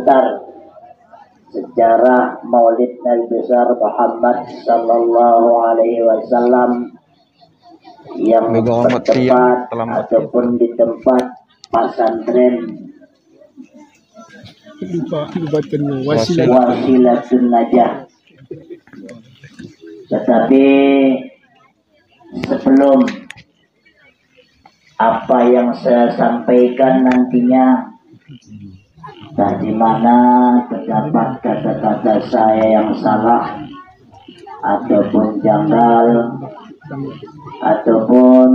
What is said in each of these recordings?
seputar sejarah Maulid Nabi besar Muhammad Sallallahu Alaihi Wasallam yang bertempat ataupun di tempat pesantren Wasilatun Najah. Tetapi sebelum apa yang saya sampaikan nantinya, di mana terdapat kata-kata saya yang salah ataupun janggal ataupun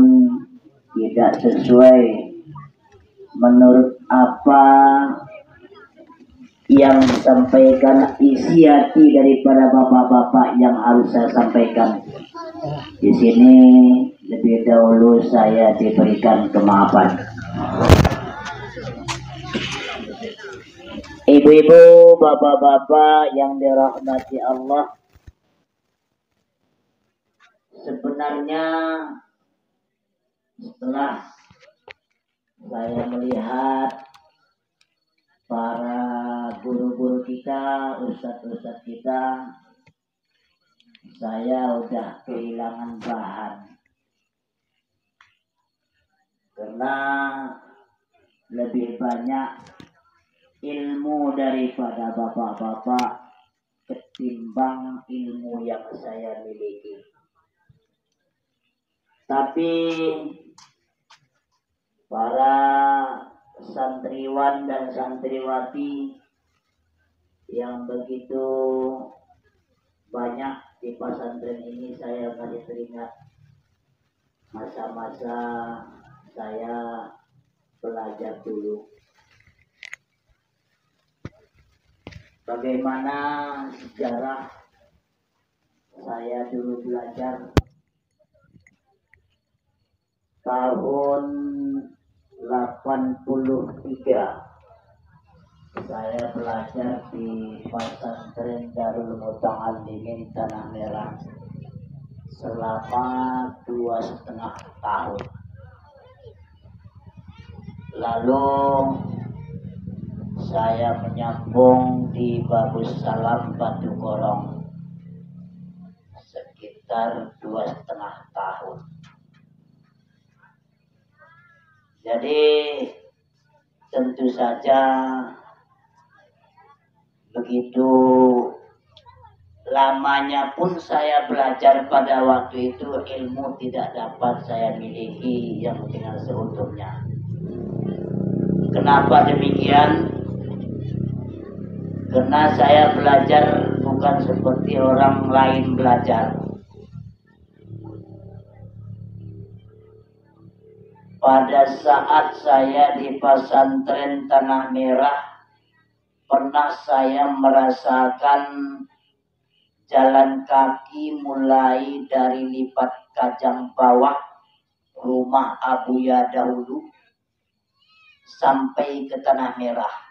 tidak sesuai menurut apa yang disampaikan isi hati daripada bapak-bapak yang harus saya sampaikan. Di sini lebih dahulu saya diberikan kemaafan. Ibu-ibu, bapak-bapak yang dirahmati Allah, sebenarnya setelah saya melihat para guru-guru kita, ustadz-ustadz kita, saya udah kehilangan bahan. Karena lebih banyak ilmu daripada bapak-bapak ketimbang ilmu yang saya miliki. Tapi para santriwan dan santriwati yang begitu banyak di pesantren ini, saya masih teringat masa-masa saya belajar dulu. Bagaimana sejarah saya dulu belajar tahun 83. Saya belajar di pesantren Darul Muta'allimin Tanah Merah selama 2,5 tahun. Lalu saya menyambung di Babus Salam Batu Korong sekitar 2,5 tahun. Jadi tentu saja begitu lamanya pun saya belajar pada waktu itu, ilmu tidak dapat saya miliki yang dengan seutuhnya. Kenapa demikian? Karena saya belajar bukan seperti orang lain belajar. Pada saat saya di pesantren Tanah Merah, pernah saya merasakan jalan kaki mulai dari Lipat Kajang bawah rumah Abuya dahulu sampai ke Tanah Merah.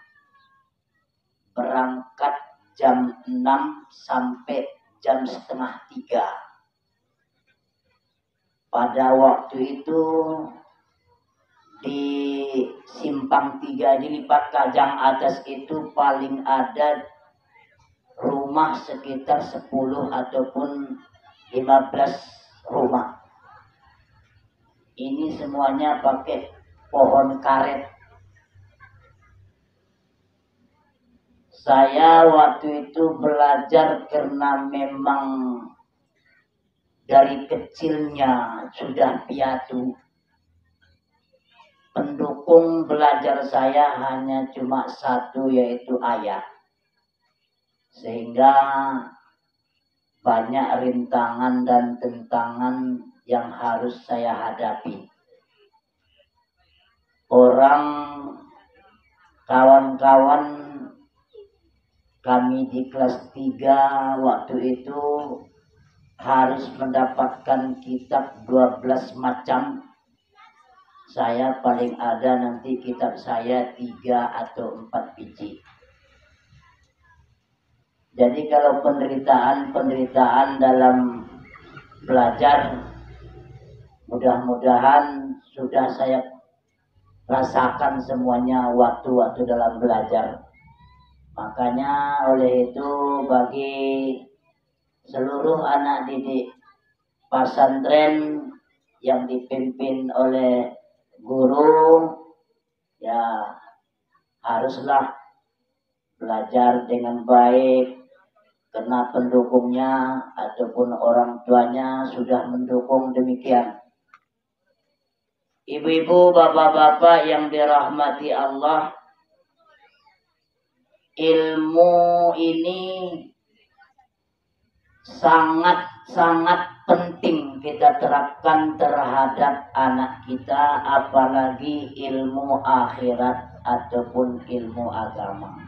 Berangkat jam 6 sampai jam setengah 3. Pada waktu itu di Simpang 3 di Lipat Kajang atas itu paling ada rumah sekitar 10 ataupun 15 rumah. Ini semuanya pakai pohon karet. Saya waktu itu belajar karena memang dari kecilnya sudah piatu. Pendukung belajar saya hanya cuma satu, yaitu ayah. Sehingga banyak rintangan dan tentangan yang harus saya hadapi. Orang kawan-kawan kami di kelas 3 waktu itu harus mendapatkan kitab 12 macam. Saya paling ada nanti kitab saya 3 atau 4 biji. Jadi kalau penderitaan dalam belajar, mudah-mudahan sudah saya rasakan semuanya waktu-waktu dalam belajar. Makanya oleh itu bagi seluruh anak didik pesantren yang dipimpin oleh guru, ya haruslah belajar dengan baik karena pendukungnya ataupun orang tuanya sudah mendukung demikian. Ibu-ibu, bapak-bapak yang dirahmati Allah, ilmu ini sangat-sangat penting kita terapkan terhadap anak kita, apalagi ilmu akhirat ataupun ilmu agama.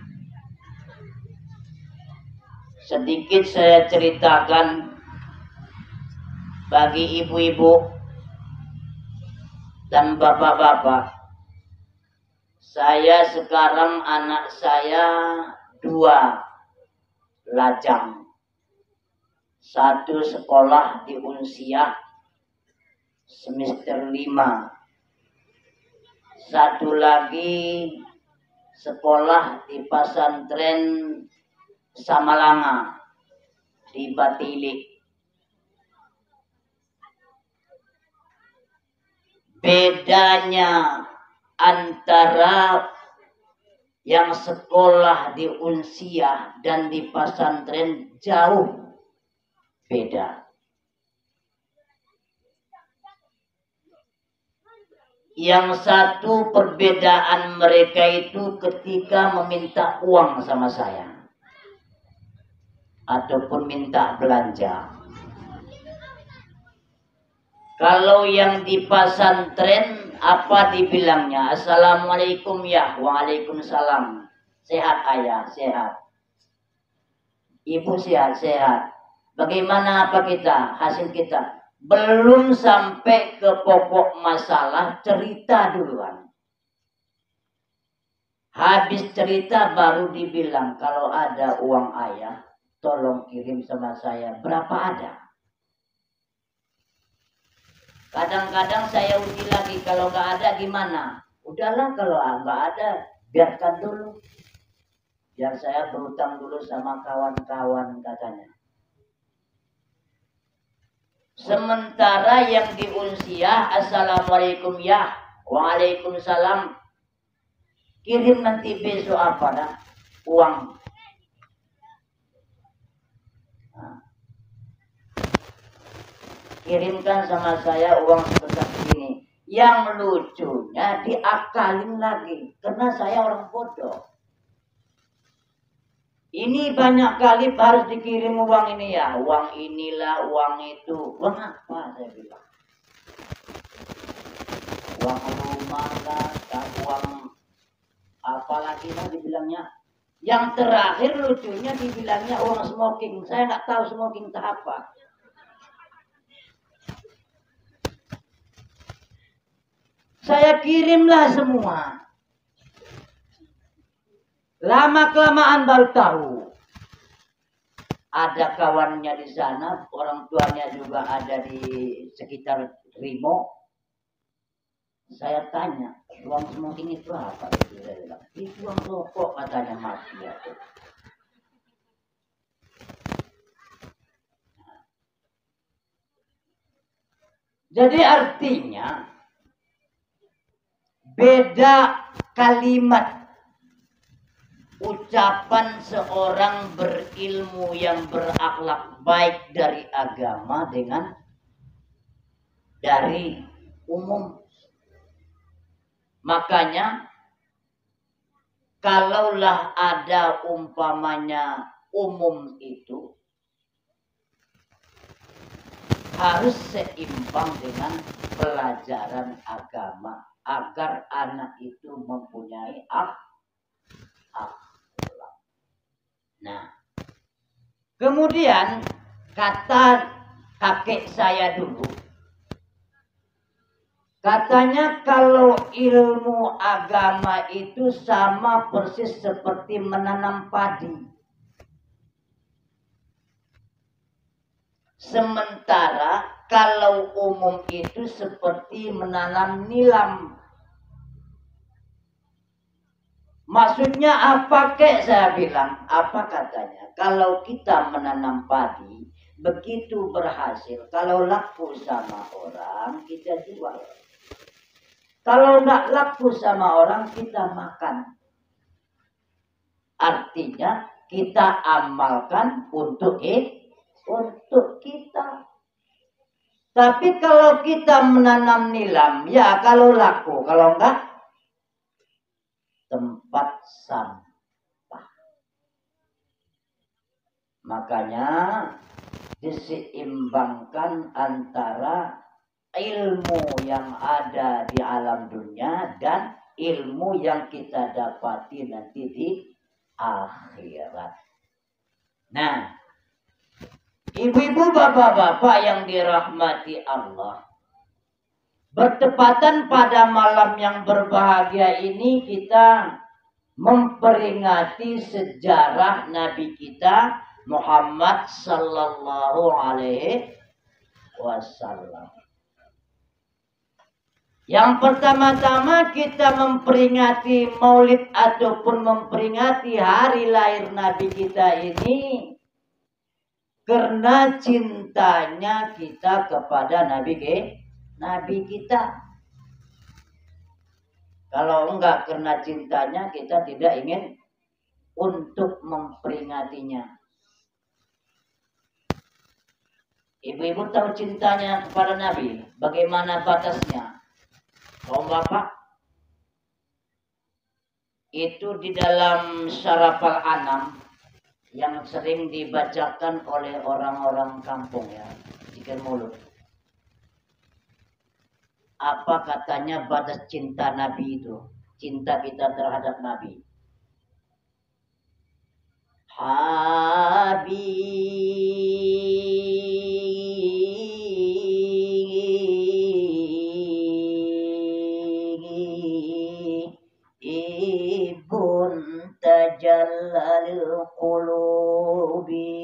Sedikit saya ceritakan bagi ibu-ibu dan bapak-bapak. Saya sekarang anak saya 2 lajang. 1 sekolah di Unsiah semester 5. 1 lagi sekolah di pesantren Samalanga di Batilik. Bedanya antara yang sekolah di Unsiah dan di pesantren jauh beda. Yang satu perbedaan mereka itu ketika meminta uang sama saya ataupun minta belanja. Kalau yang di pesantren apa dibilangnya? Assalamualaikum ya, waalaikumsalam. Sehat ayah, sehat. Ibu sehat. Bagaimana apa kita, hasil kita? Belum sampai ke pokok masalah, cerita duluan. Habis cerita baru dibilang, kalau ada uang ayah, tolong kirim sama saya. Berapa ada? Kadang-kadang saya uji lagi, kalau nggak ada gimana? Udahlah, kalau nggak ada, biarkan dulu. Biar saya berutang dulu sama kawan-kawan, katanya. Sementara yang di Unsiah, assalamualaikum ya, waalaikumsalam. Kirim nanti besok apa dah? Uang. Kirimkan sama saya uang sebesar ini. Yang lucunya diakalin lagi. Karena saya orang bodoh. Ini banyak kali harus dikirim uang ini ya. Uang inilah, uang itu. Uang apa saya bilang? Uang rumah lah, uang apalagi lah dibilangnya. Yang terakhir lucunya dibilangnya uang smoking. Saya nggak tahu smoking itu apa. Saya kirimlah semua. Lama-kelamaan baru tahu. Ada kawannya di sana, orang tuanya juga ada di sekitar Rimo. Saya tanya, uang smoking itu apa? Itu uang rokok, katanya mafia. Jadi artinya, beda kalimat ucapan seorang berilmu yang berakhlak baik dari agama dengan dari umum. Makanya kalaulah ada umpamanya umum itu harus seimbang dengan pelajaran agama agar anak itu mempunyai akhlak. Nah, kemudian kata kakek saya dulu, katanya kalau ilmu agama itu sama persis seperti menanam padi. Sementara kalau umum itu seperti menanam nilam. Maksudnya apa kek, saya bilang, apa katanya? Kalau kita menanam padi, begitu berhasil, kalau laku sama orang, kita jual. Kalau nggak laku sama orang, kita makan. Artinya kita amalkan untuk kita. Tapi kalau kita menanam nilam, ya kalau laku, kalau enggak, tempat sampah. Makanya diseimbangkan antara ilmu yang ada di alam dunia dan ilmu yang kita dapati nanti di akhirat. Nah, ibu-ibu, bapak-bapak yang dirahmati Allah, bertepatan pada malam yang berbahagia ini kita memperingati sejarah Nabi kita Muhammad sallallahu alaihi wasallam. Yang pertama-tama kita memperingati Maulid ataupun memperingati hari lahir Nabi kita ini karena cintanya kita kepada Nabi kita. Kalau enggak karena cintanya, kita tidak ingin untuk memperingatinya. Ibu-ibu tahu cintanya kepada Nabi, bagaimana batasnya? Kaum bapak, itu di dalam Syarafal Anam yang sering dibacakan oleh orang-orang kampung ya, zikir mulut. Apa katanya batas cinta Nabi itu? Cinta kita terhadap Nabi. Habibun tajallalil qulubi.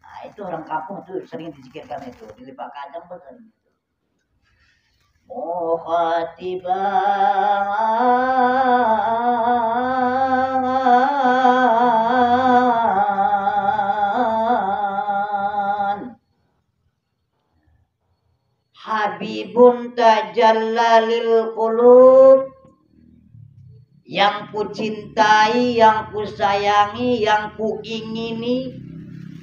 Nah, itu orang kampung tuh sering dizikirkan itu. Di Lipak Kadang pun sering itu. Mukhatiban Habibun tajallalil qulub, yang ku cintai, yang ku sayangi, yang ku ingini.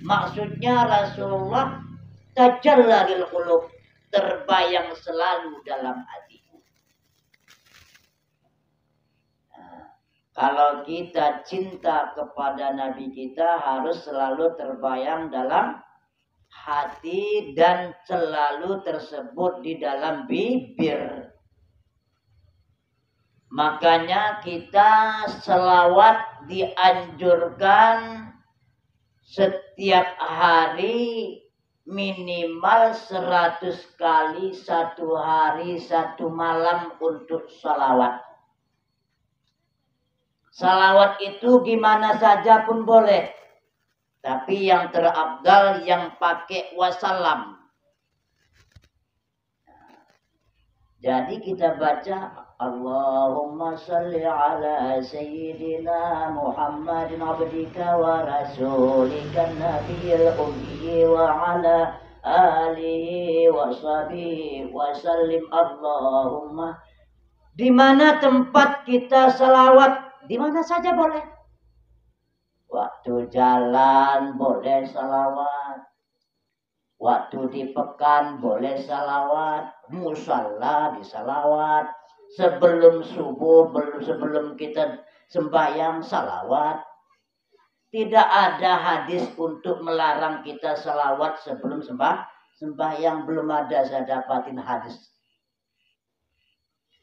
Maksudnya Rasulullah tajallalil qulub, terbayang selalu dalam hatiku. Nah, kalau kita cinta kepada Nabi kita, harus selalu terbayang dalam hati dan selalu tersebut di dalam bibir. Makanya kita selawat dianjurkan setiap hari minimal 100 kali satu hari satu malam untuk salawat. Salawat itu gimana saja pun boleh, tapi yang terabdal yang pakai wasallam. Jadi kita baca Allahumma salli ala sayyidina Muhammadin abdika wa rasulika nabiyil ummi wa ala alihi wa sahbihi wa sallim. Allahumma, di mana tempat kita salawat, di mana saja boleh. Waktu jalan boleh salawat, waktu di pekan boleh salawat, musalla disalawat, sebelum subuh, sebelum kita sembahyang salawat. Tidak ada hadis untuk melarang kita salawat sebelum sembahyang, belum ada saya dapatin hadis.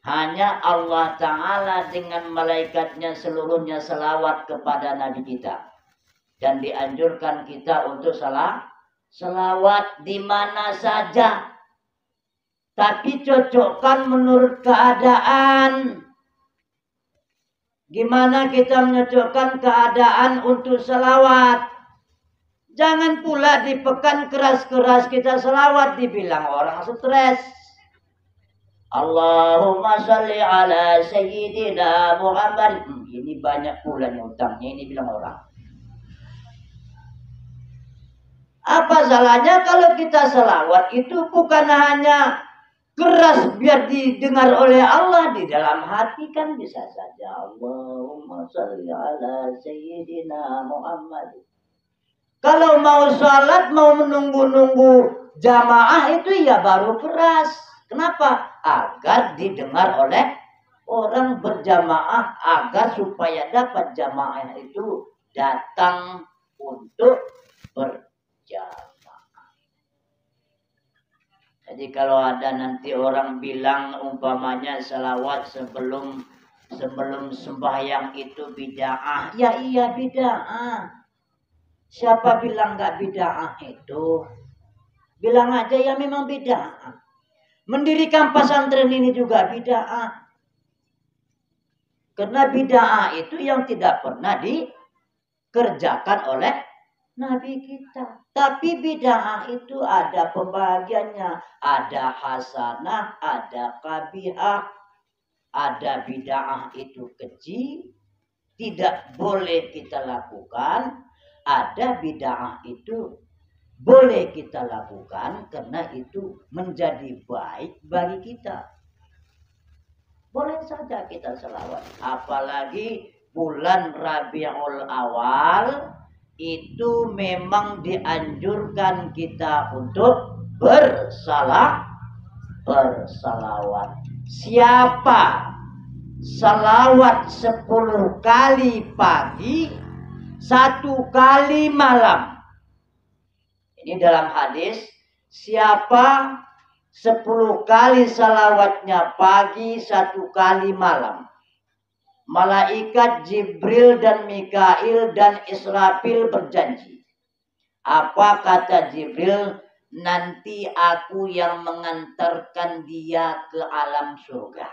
Hanya Allah Ta'ala dengan malaikatnya seluruhnya salawat kepada Nabi kita. Dan dianjurkan kita untuk salawat di mana saja. Tapi cocokkan menurut keadaan. Gimana kita menyocokkan keadaan untuk salawat? Jangan pula di pekan keras-keras kita salawat, dibilang orang stres. Allahumma salli ala Sayyidina Muhammad. Ini banyak pula nih utangnya, ini bilang orang. Apa salahnya kalau kita selawat itu bukan hanya keras biar didengar oleh Allah, di dalam hati kan bisa saja. Allahumma sholli ala Sayyidina Muhammad. Kalau mau sholat, mau menunggu-nunggu jamaah itu ya baru keras. Kenapa? Agar didengar oleh orang berjamaah, agar supaya dapat jamaah itu datang untuk berjamaah. Jadi kalau ada nanti orang bilang umpamanya selawat sebelum sembahyang itu bid'ah, ya iya bid'ah. Siapa bilang nggak bid'ah itu? Bilang aja ya memang bid'ah. Mendirikan pesantren ini juga bid'ah. Karena bid'ah itu yang tidak pernah dikerjakan oleh Nabi kita. Tapi bid'ah itu ada pembagiannya. Ada hasanah, ada qabihah. Ada bid'ah itu keji, tidak boleh kita lakukan. Ada bid'ah itu boleh kita lakukan karena itu menjadi baik bagi kita. Boleh saja kita selawat. Apalagi bulan Rabiul Awal itu memang dianjurkan kita untuk bersalawat. Siapa salawat 10 kali pagi, 1 kali malam. Ini dalam hadis, siapa 10 kali salawatnya pagi, 1 kali malam, malaikat Jibril dan Mikail dan Israfil berjanji. Apa kata Jibril? Nanti aku yang mengantarkan dia ke alam surga.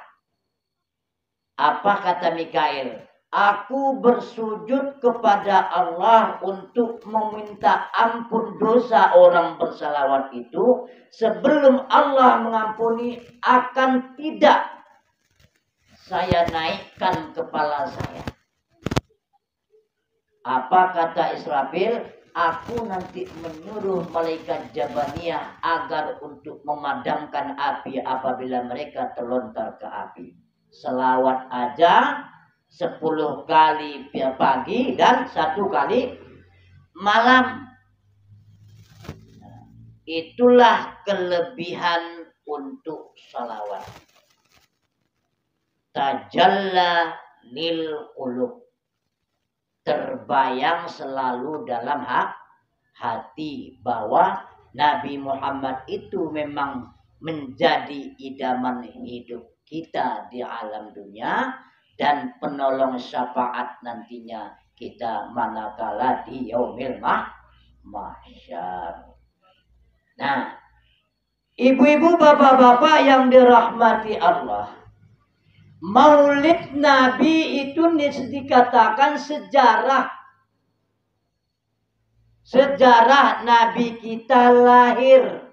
Apa kata Mikail? Aku bersujud kepada Allah untuk meminta ampun dosa orang bersalawat itu. Sebelum Allah mengampuni, akan tidak saya naikkan kepala saya. Apa kata Israfil? Aku nanti menyuruh malaikat Jabaniyah agar untuk memadamkan api apabila mereka terlontar ke api. Selawat aja 10 kali pagi dan 1 kali malam. Itulah kelebihan untuk salawat. Tajalla lil qulub. Terbayang selalu dalam hati bahwa Nabi Muhammad itu memang menjadi idaman hidup kita di alam dunia dan penolong syafaat nantinya kita manakala di yaumil mahsyar. Nah, ibu-ibu, bapak-bapak yang dirahmati Allah, Maulid Nabi itu dikatakan sejarah Nabi kita lahir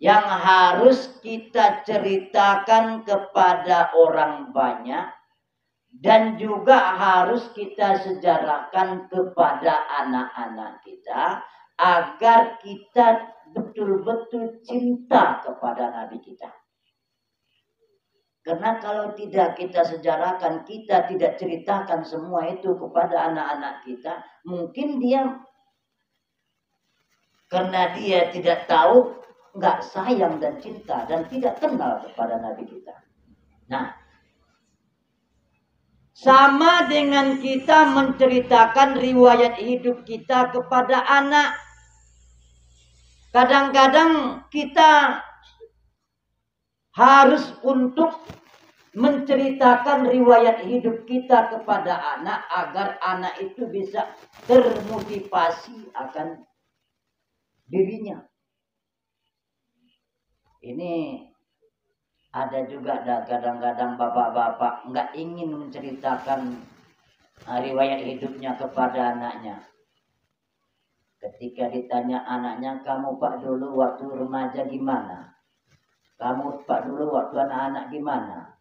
yang harus kita ceritakan kepada orang banyak dan juga harus kita sejarahkan kepada anak-anak kita agar kita betul-betul cinta kepada Nabi kita. Karena kalau tidak kita sejarahkan, kita tidak ceritakan semua itu kepada anak-anak kita, mungkin dia, karena dia tidak tahu, nggak sayang dan cinta, dan tidak kenal kepada Nabi kita. Nah, sama dengan kita menceritakan riwayat hidup kita kepada anak. Kadang-kadang kita harus untuk menceritakan riwayat hidup kita kepada anak agar anak itu bisa termotivasi akan dirinya. Ini ada juga kadang-kadang bapak-bapak nggak ingin menceritakan riwayat hidupnya kepada anaknya. Ketika ditanya anaknya, kamu Pak dulu waktu remaja gimana? Kamu Pak dulu waktu anak-anak gimana?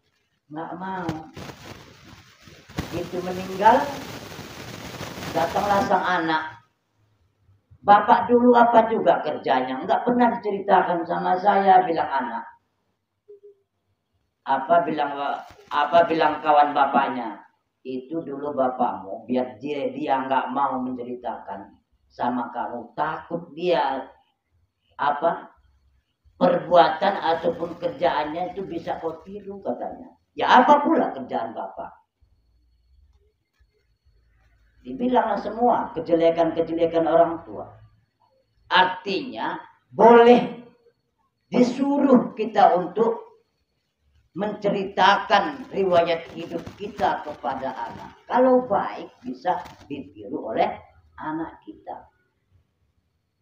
Nggak mau. Itu meninggal, datanglah sang anak. Bapak dulu apa juga kerjanya? Nggak pernah diceritakan sama saya, bilang anak. Apa bilang kawan bapaknya? Itu dulu bapakmu, biar dia nggak mau menceritakan sama kamu. Takut dia perbuatan ataupun kerjaannya itu bisa kau tiru, katanya. Ya apa pula kerjaan bapak? Dibilanglah semua kejelekan-kejelekan orang tua. Artinya boleh disuruh kita untuk menceritakan riwayat hidup kita kepada anak. Kalau baik bisa ditiru oleh anak kita.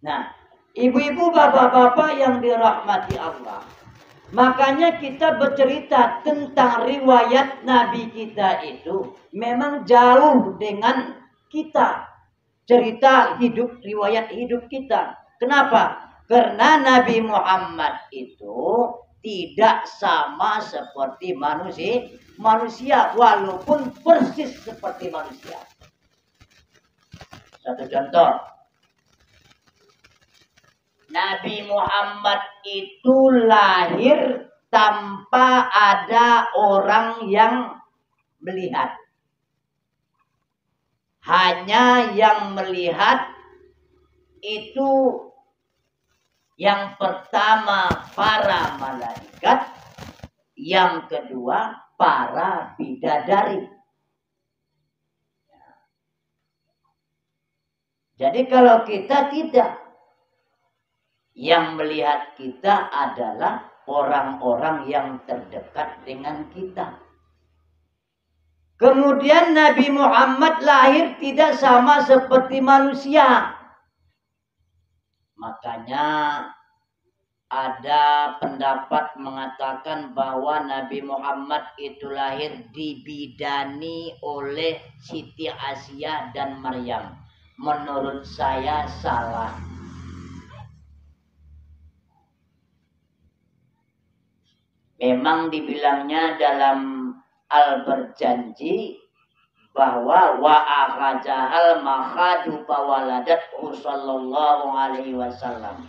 Nah, ibu-ibu, bapak-bapak yang dirahmati Allah, makanya kita bercerita tentang riwayat Nabi kita itu memang jauh dengan kita. Cerita hidup, riwayat hidup kita. Kenapa? Karena Nabi Muhammad itu tidak sama seperti manusia walaupun persis seperti manusia. Satu contoh. Nabi Muhammad itu lahir tanpa ada orang yang melihat. Hanya yang melihat itu yang pertama para malaikat, yang kedua para bidadari. Jadi kalau kita tidak, yang melihat kita adalah orang-orang yang terdekat dengan kita. Kemudian Nabi Muhammad lahir tidak sama seperti manusia. Makanya ada pendapat mengatakan bahwa Nabi Muhammad itu lahir dibidani oleh Siti Asia dan Maryam. Menurut saya salah. Memang dibilangnya dalam Al-Berjanji bahwa wa akhajahal makhadu fawaladat sallallahu alaihi wasallam.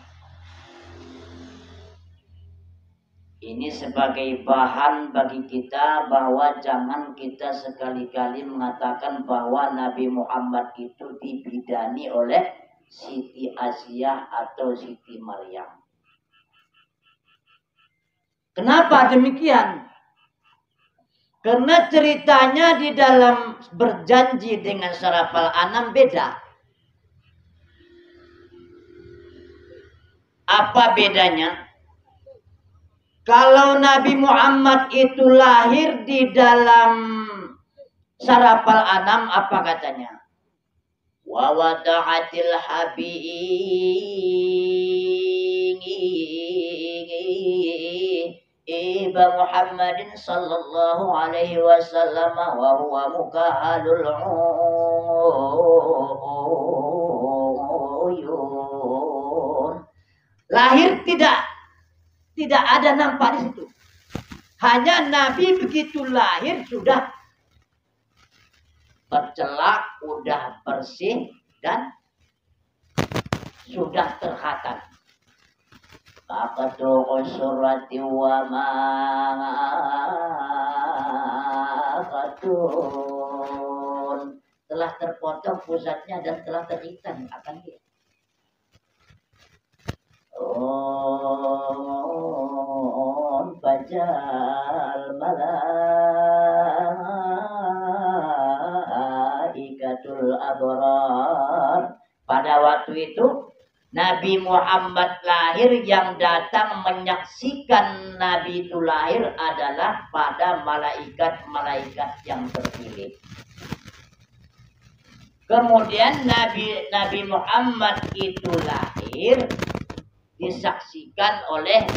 Ini sebagai bahan bagi kita bahwa jangan kita sekali-kali mengatakan bahwa Nabi Muhammad itu dibidani oleh Siti Asia atau Siti Maryam. Kenapa demikian? Karena ceritanya di dalam Berjanji dengan Surah Al-An'am beda. Apa bedanya? Kalau Nabi Muhammad itu lahir di dalam Surah Al-An'am, apa katanya? Wa wada'atil Iba Muhammadin sallallahu alaihi wasallam wa huwa mukahalul uyun. Lahir tidak ada nampak di situ. Hanya Nabi begitu lahir sudah bercelak, sudah bersih dan sudah terkhatam. Faqatu usurati wa ma'akatun. Telah terpotong pusatnya dan telah terikat akan dia. Fajal malaikatul abrar. Pada waktu itu Nabi Muhammad lahir, yang datang menyaksikan Nabi itu lahir adalah pada malaikat-malaikat yang terpilih. Kemudian Nabi Muhammad itu lahir disaksikan oleh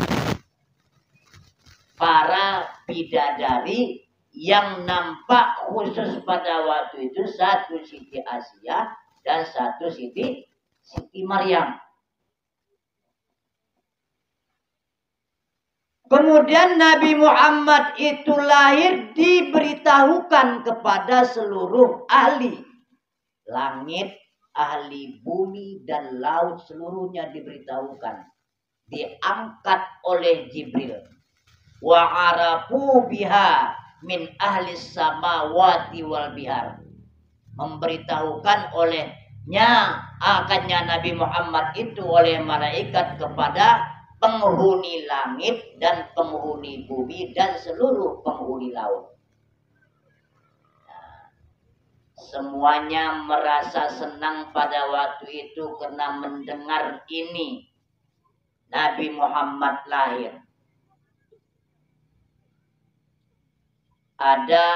para bidadari yang nampak khusus pada waktu itu, satu Siti Asia dan satu Siti Maryam. Kemudian Nabi Muhammad itu lahir diberitahukan kepada seluruh ahli langit, ahli bumi dan laut, seluruhnya diberitahukan. Diangkat oleh Jibril. Wa arafu biha min ahli samawati wal bihar. Memberitahukan olehnya akannya Nabi Muhammad itu oleh malaikat kepada penghuni langit dan penghuni bumi dan seluruh penghuni laut. Semuanya merasa senang pada waktu itu karena mendengar ini. Nabi Muhammad lahir. Ada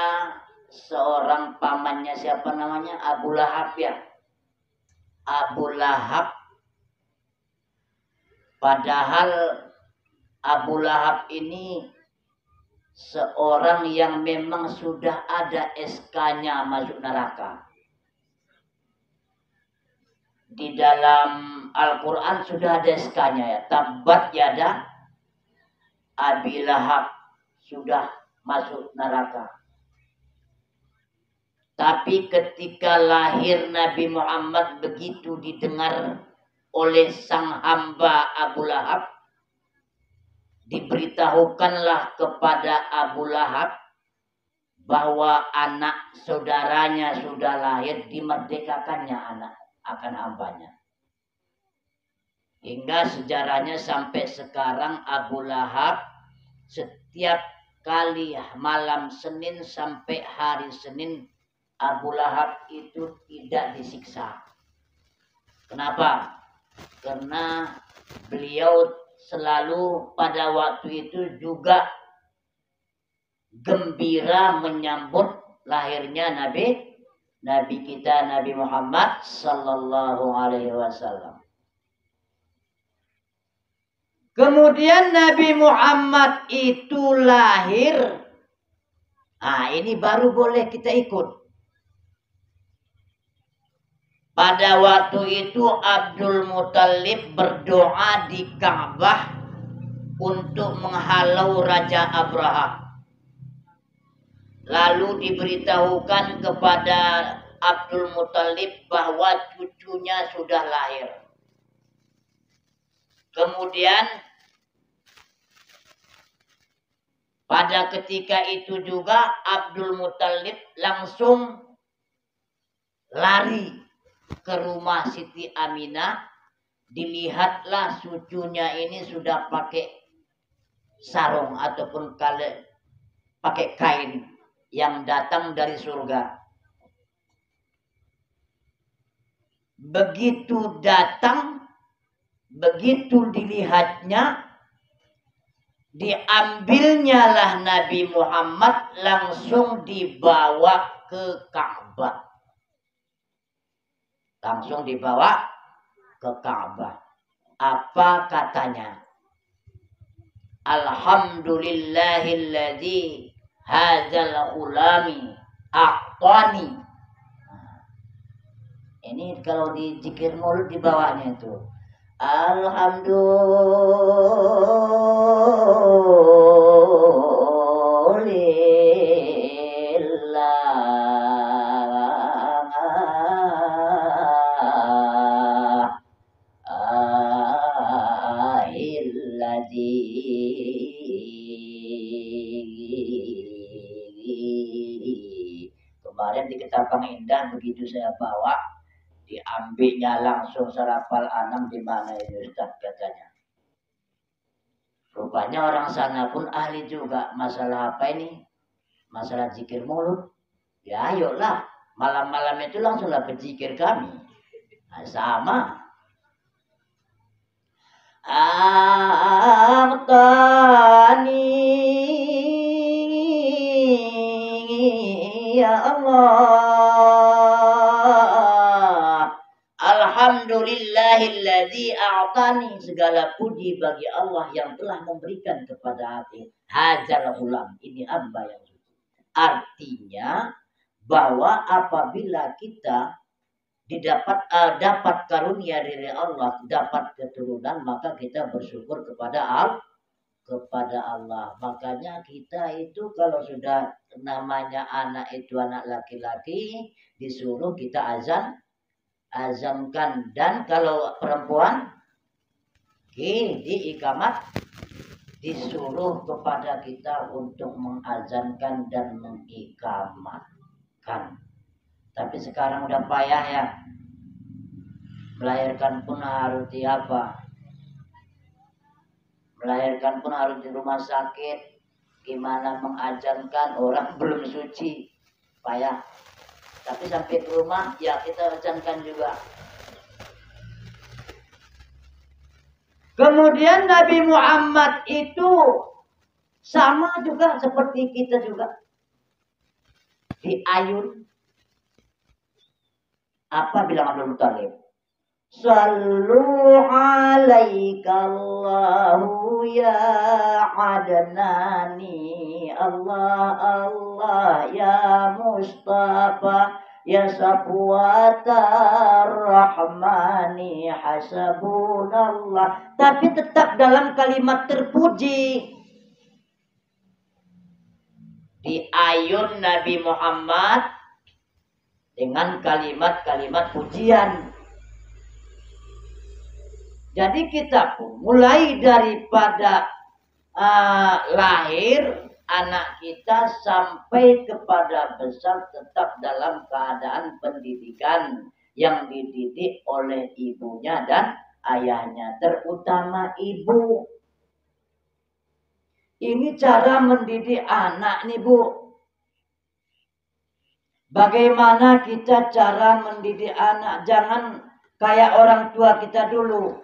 seorang pamannya, siapa namanya? Abu Lahab ya. Abu Lahab. Padahal Abu Lahab ini seorang yang memang sudah ada SK-nya masuk neraka. Di dalam Al-Quran sudah ada SK-nya ya. Tabbat yada Abi Lahab, sudah masuk neraka. Tapi ketika lahir Nabi Muhammad, begitu didengar oleh sang hamba Abu Lahab, diberitahukanlah kepada Abu Lahab bahwa anak saudaranya sudah lahir, dimerdekakannya anak akan hambanya. Hingga sejarahnya sampai sekarang Abu Lahab setiap kali malam Senin sampai hari Senin, Abu Lahab itu tidak disiksa. Kenapa? Karena beliau selalu pada waktu itu juga gembira menyambut lahirnya Nabi kita Nabi Muhammad sallallahu alaihi wasallam. Kemudian Nabi Muhammad itu lahir. Nah, ini baru boleh kita ikut. Pada waktu itu Abdul Muthalib berdoa di Ka'bah untuk menghalau Raja Abraha. Lalu diberitahukan kepada Abdul Muthalib bahwa cucunya sudah lahir. Kemudian pada ketika itu juga Abdul Muthalib langsung lari ke rumah Siti Aminah. Dilihatlah cucunya ini sudah pakai sarung ataupun pakai kain yang datang dari surga. Begitu datang, begitu dilihatnya, diambilnya lah Nabi Muhammad, langsung dibawa ke Ka'bah. Langsung dibawa ke Ka'bah. Apa katanya? Alhamdulillahilladzi hadzal ulami a'tani. Ini kalau di zikir maulid di bawahnya itu. Kemarin di Ketapang Indah begitu saya bawa, diambilnya langsung serapal anam. Di mana ini Ustaz katanya. Rupanya orang sana pun ahli juga masalah apa ini? Masalah zikir mulut. Ya ayolah, malam-malam itu langsunglah berzikir kami. Nah, sama. A'tani ya Allah. Alhamdulillahilladzi a'tani. Segala puji bagi Allah yang telah memberikan kepada aku hadzal ulam, ini hamba yang suci. Artinya bahwa apabila kita dapat karunia dari Allah, dapat keturunan, maka kita bersyukur kepada kepada Allah. Makanya kita itu kalau sudah namanya anak itu anak laki-laki, disuruh kita azankan. Dan kalau perempuan di ikamat, disuruh kepada kita untuk mengazankan dan mengikamatkan. Tapi sekarang udah payah ya, melahirkan pun harus di apa? Melahirkan pun harus di rumah sakit. Gimana mengazankan orang belum suci, payah. Tapi sampai ke rumah ya kita azankan juga. Kemudian Nabi Muhammad itu sama juga seperti kita juga. Di ayun. Apa bilang Abdul Muttalib? Sallu alaikallahu ya adnani. Allah Allah ya Mustafa ya Safwatar Rahmani hasabunallah. Tapi tetap dalam kalimat terpuji. Di ayun Nabi Muhammad dengan kalimat-kalimat pujian. Jadi kita pun mulai daripada lahir anak kita sampai kepada besar tetap dalam keadaan pendidikan yang dididik oleh ibunya dan ayahnya, terutama ibu. Ini cara mendidik anak nih Bu. Bagaimana kita cara mendidik anak? Jangan kayak orang tua kita dulu.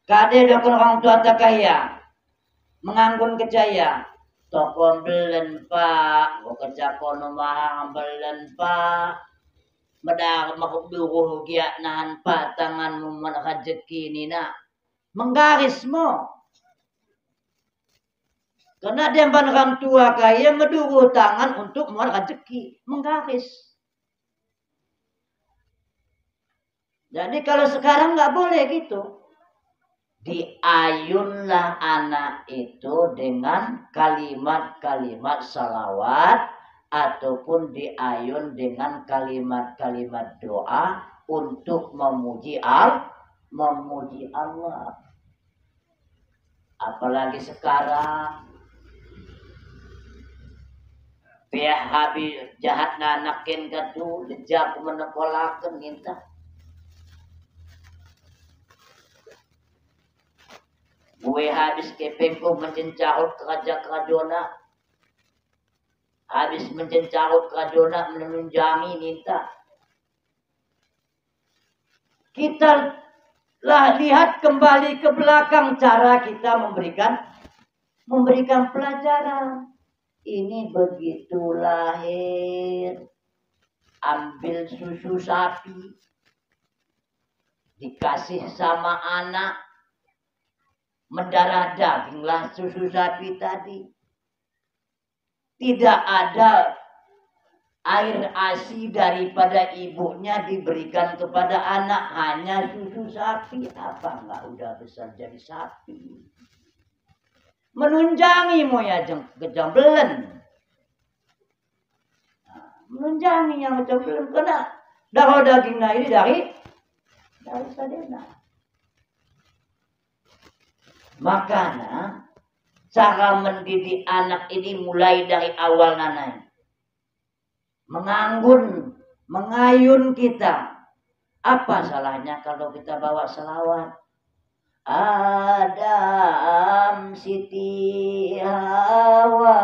Kade dokon orang tua tak kaya, menganggun kejaya. Toko belen pak, kerja kono mahang belen pak. Medar makuk duruh giat nahan pak tanganmu menrajeki ni nak. Menggarismu. Karena dia orang tua kaya meduruh tangan untuk muat rezeki, menggaris. Jadi kalau sekarang nggak boleh gitu. Diayunlah anak itu dengan kalimat-kalimat salawat ataupun diayun dengan kalimat-kalimat doa untuk memuji Allah. Apalagi sekarang pihak habis jahat nanakin katu lejak menekolakan minta. Gue habis kepengko mencencahut kerajaan-kerajona. Habis mencencahut kerajona menunjangi minta. Kita lihat kembali ke belakang cara kita memberikan pelajaran. Ini begitu lahir, ambil susu sapi, dikasih sama anak, mendarah daginglah susu sapi tadi. Tidak ada air ASI daripada ibunya diberikan kepada anak, hanya susu sapi. Apa enggak udah besar jadi sapi? Menunjangi moya kejambelen. Menunjangi yang kejambelen kena darah dagingnya ini dari sadena. Makanya cara mendidik anak ini mulai dari awal nanai. Menganggun, mengayun kita. Apa salahnya kalau kita bawa selawat? Adam Siti Hawa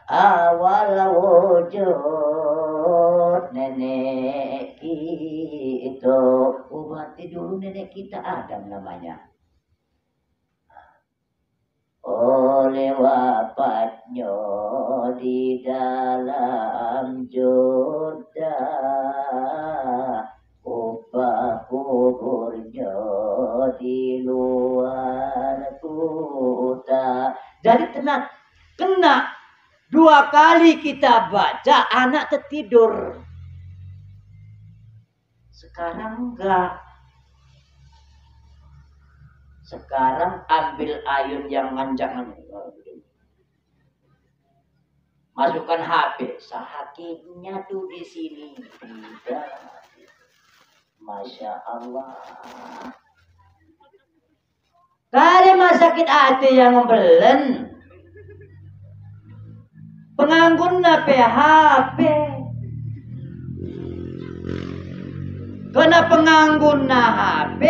awal wujud nenek itu. Ubati dulu nenek kita Adam namanya. Oleh wafatnya di dalam joda, upah kuburnya di luar kota. Jadi kena 2 kali kita baca anak tertidur. Sekarang enggak. Sekarang ambil ayun yang manjangan. Masukkan HP. Sakitnya tuh di sini. Tidak. Masya Allah. Kali mah sakit hati yang membelen. Penganggun na HP. Kena penganggun na HP,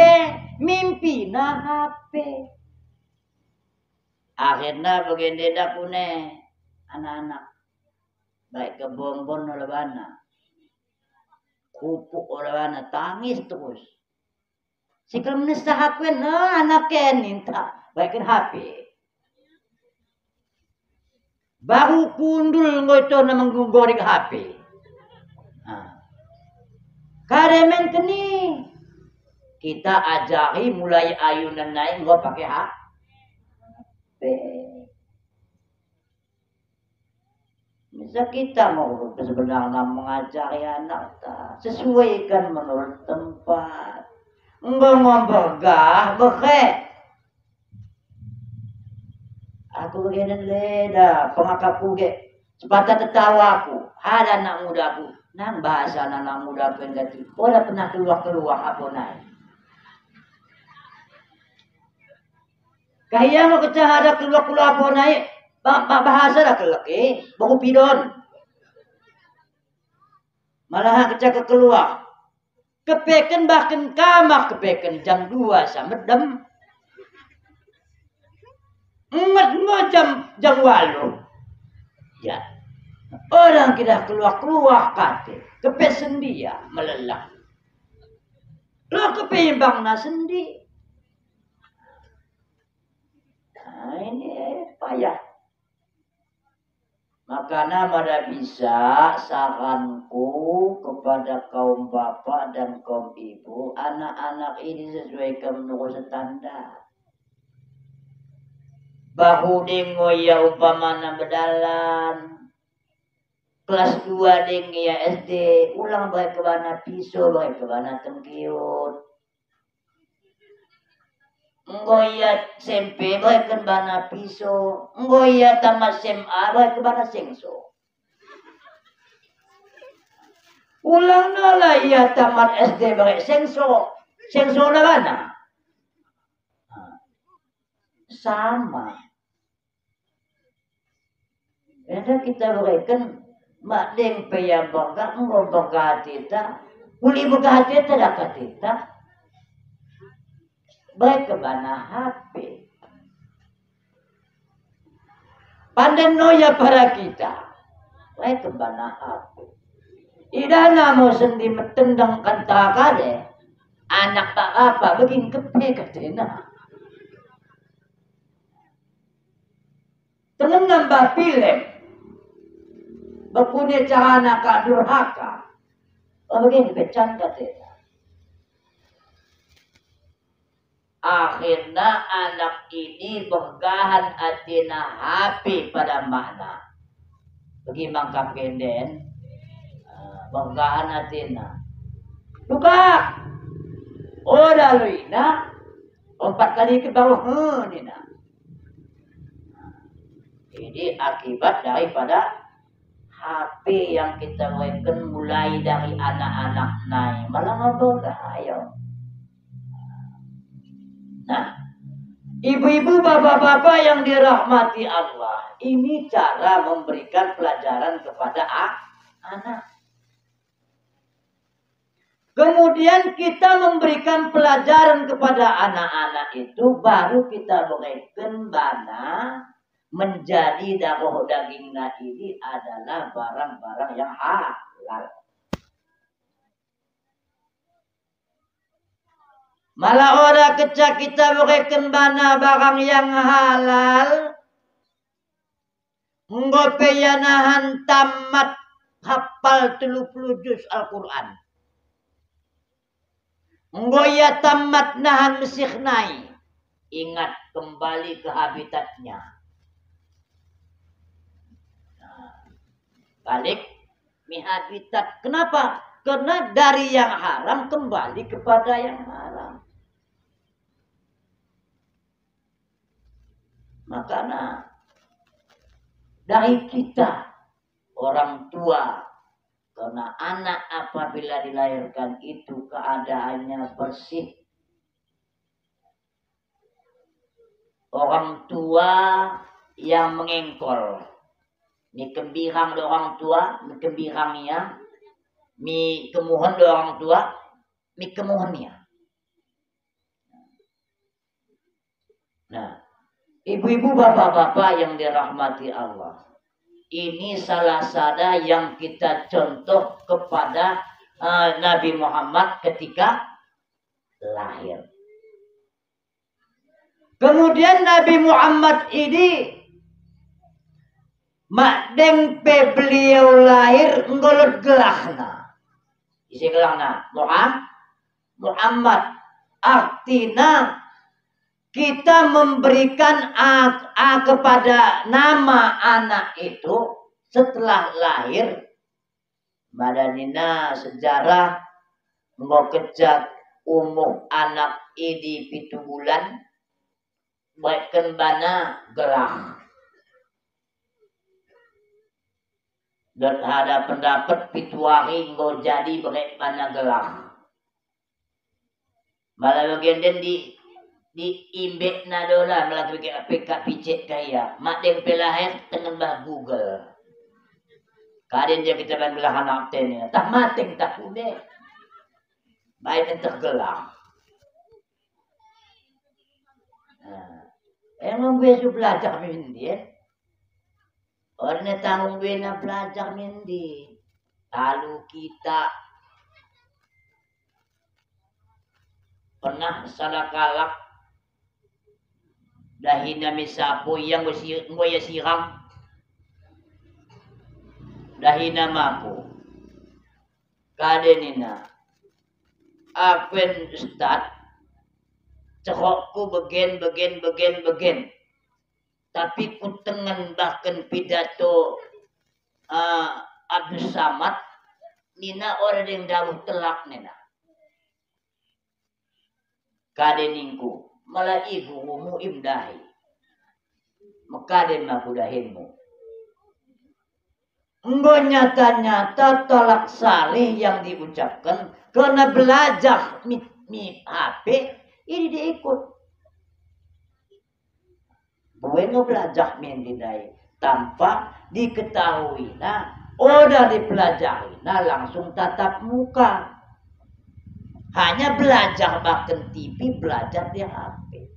mimpi na HP. Akhirnya begini dah pune anak-anak. Baik ke bonbon oleh bana. Kupuk oleh bana, tangis terus. Sikal menista HP na anaknya minta baikin HP. Baru kundul ngoito na menggoreng HP. Karemen kini kita ajari mulai ayunan naik nggak pakai HP. Misal kita mau sebenarnya mengajari anak sesuaikan menurut tempat. Enggak ngombogah, beke. Aku begini leda, pengakapu ge. Sepatah tertawaku, ada anak mudaku. Nang bahasa anak muda pendati. Oh, dah pernah keluar apa naik. Kaya mau kita ada keluar apa naik. Bahasa dah kelaki, baru pidon. Malah kita keluar. Kepeken bahkan kamar kepeken jam 2 sama dem. Nget jam 8. Ya. Orang kita keluar kate. Kepek sendi ya melelak. Lo kepeimbang na sendi. Nah ini payah. Makanya pada bisa saranku kepada kaum bapak dan kaum ibu, anak-anak ini sesuaikan menurut standar. Bahu dengo ya umpamana bedalan, kelas 2 dengo ya SD, ulang baik ke mana pisau, baik ke mana tengkiut. Ngoya SMP baik ke mana pisau, ngoya tamat SMA baik ke mana sengso. Ulang nala ia tamat SD baik sengso, sengso na mana? Sama. Ada kita berikan mak deng peyam bangga, engkau bangga kita, uli bangga kita dah kita. Baik ke mana HP. Pandan noya para kita. Baik ke mana HP. Idana mau sendi metendang kanta kade. Anak tak apa begin kepe katena. Tenang nambah film. Berpunya cara anak durhaka. Begini pecan katena. Akhirnya anak ini benggahan atina HP pada makna. Bagi mangkap genden, benggahan atina. Luka, oda luina, 4 kali ke bawah nina. Ini akibat daripada HP yang kita berikan mulai dari anak-anak naik. Malah ngobrol ayo. Nah, ibu-ibu, bapak-bapak yang dirahmati Allah, ini cara memberikan pelajaran kepada anak. Kemudian kita memberikan pelajaran kepada anak-anak itu, baru kita berikan bana menjadi darah dagingnya ini adalah barang-barang yang halal. Malah orang kecak kita berikan bana barang yang halal. Ngope yanahan tamat hafal 30 juz Al-Quran. Ngoya tamat nahan mesikhnai. Ingat kembali ke habitatnya. Balik mi habitat. Kenapa? Karena dari yang haram kembali kepada yang haram. Makanya dari kita orang tua, karena anak apabila dilahirkan itu keadaannya bersih, orang tua yang mengengkol, mi kembirang do orang tua, mi kembirangnya, mi kemuhon do orang tua, mi kemuhonnya. Nah, ibu-ibu, bapak-bapak yang dirahmati Allah, ini salah satu yang kita contoh kepada Nabi Muhammad ketika lahir. Kemudian Nabi Muhammad ini makdeng pe beliau lahir ngolot gelahna. Isi gelahna Muhammad. Artinya kita memberikan kepada nama anak itu setelah lahir. Madanina sejarah mau kejak umur anak ini 7 bulan. Baikkan bana gelah. Dan ada pendapat 7 hari mau jadi baik bana gelah. Malah bagian di imbek na dola melalui PK picek kaya. Mak deng pelahir dengan bah Google. Kadang dia kita ban gelah anak teni. Tak mateng tak kude. Baik tergelah. Emang besok belajar mindi ya. Orang tanggung bena belajar mindi. Lalu kita pernah salah kalak dahina misapo yang ngoya sirang dahina mako kadenina apen ustad cekokku begen tapi ku tengen bahkan pidato Abdul Samad nina orang yang dawuh telak nina kadeningku malah ibumu imdahi mekaden maku dahinmu enggo nyata-nyata tolak salih yang diucapkan karena belajar mi HP ini diikut bueno belajar mendidai tanpa diketahui udah dipelajari langsung tatap muka. Hanya belajar bahkan TV, belajar di HP.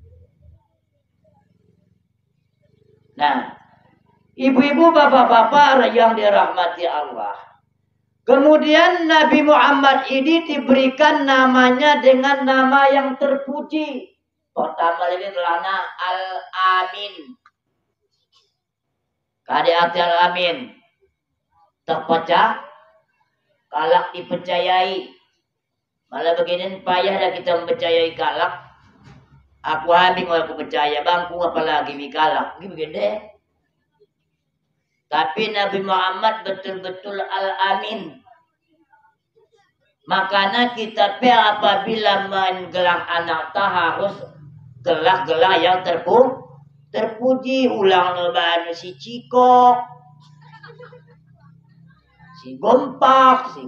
Nah, ibu-ibu, bapak-bapak yang dirahmati Allah. Kemudian Nabi Muhammad ini diberikan namanya dengan nama yang terpuji. Pertama ini adalah Al-Amin. Kade-ate Al-Amin. Terpecah, kalak dipercayai. Malah begini payah dah kita mempercayai kalak. Aku habing aku percaya bangku apalagi mi kalak. Begini deh. Tapi Nabi Muhammad betul-betul Al-Amin. Makanya kita apabila menggelar anak harus gelar-gelar yang terpuji. Ulang lebaran si Cikok, si Gompak,